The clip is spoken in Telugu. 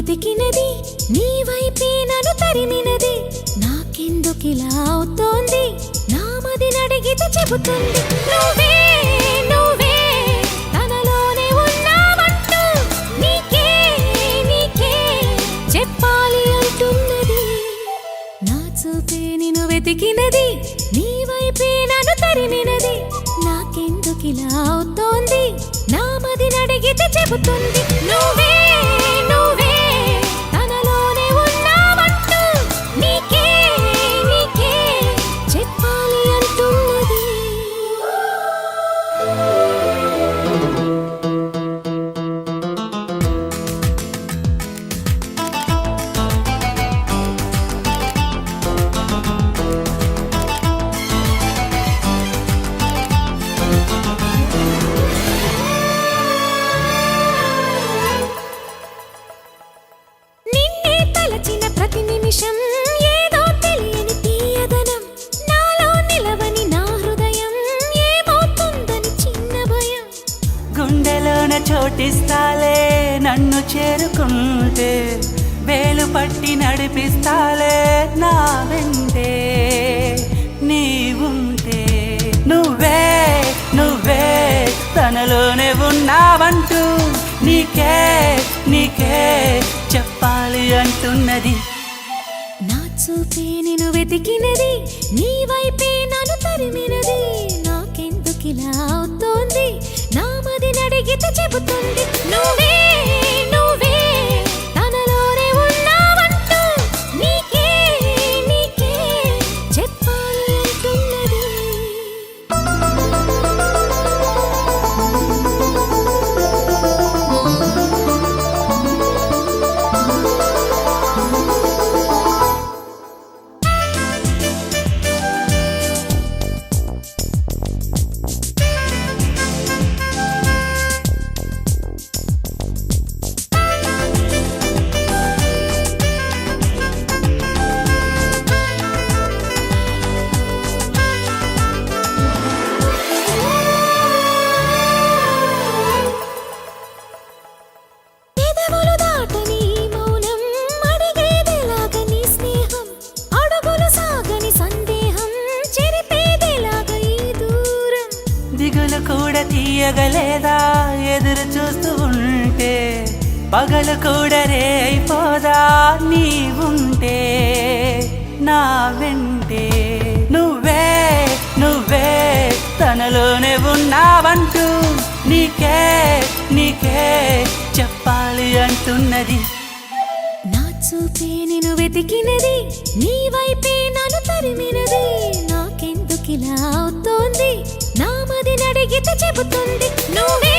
వెతికినది నీ వైపే నన్ను తరిమినది నాకెందుకిలా అవుతోంది నా మదిని అడిగితే చెబుతుంది నువ్వే నువ్వే తనలోనే ఉన్నావంటూ నీకే నీకే చెప్పాలి అంటున్నది నా చూపే నిన్ను వెతికినది నీ వైపే నన్ను తరిమినది నాకెందుకిలా అవుతోంది నా మదిని అడిగితే చెబుతుంది నువ్వే నువ్వే తనలోనే ఉన్నావంటూ నీకే నీకే చెప్పాలి అంటున్నది నిన్నే తలచిన ప్రతి నిమిషం ఏదో తెలియని తీయదనం నాలో నిలవని నా హృదయం ఏమవుతుందని చిన్న భయం గుండెలోన చోటిస్తాలే నన్ను చేరుకుంటే వేలు పట్టి నడిపిస్తాలే నా వెంటే నీవుంటే నువ్వే నువ్వే తనలోనే ఉన్నావంటూ నీకే నీకే చెప్పాలి అంటున్నది నా చూపే నిన్ను వెతికినది నీ వైపే నన్ను తరిమినది నాకెందుకిలా అవుతోంది నా మదిని అడిగితే చెబుతుంది నువ్వే నువ్వే తనలోనే ఉన్నావంటూ నీకే నీకే చెప్పాలి అంటున్నది పెదవులు దాటని మౌనం అడిగేదేలాగ నీ స్నేహం అడుగులు సాగని సందేహం చెరిపేదేలాగ ఈ దూరం దిగులు కూడా తీయగలేదా ఎదురు చూస్తూ ఉంటే పగలు కూడా రే అయిపోదా నీవుంటే నా వెంటే నువ్వే నువ్వే తనలోనే ఉన్నావంటూ నీకే నీకే చెప్పాలి అంటున్నది నా చూపే నిన్ను వెతికినది నీ వైపే నన్ను తరిమినది నాకెందుకిలా అవుతోంది నా మదిని అడిగితే చెబుతుంది నువ్వే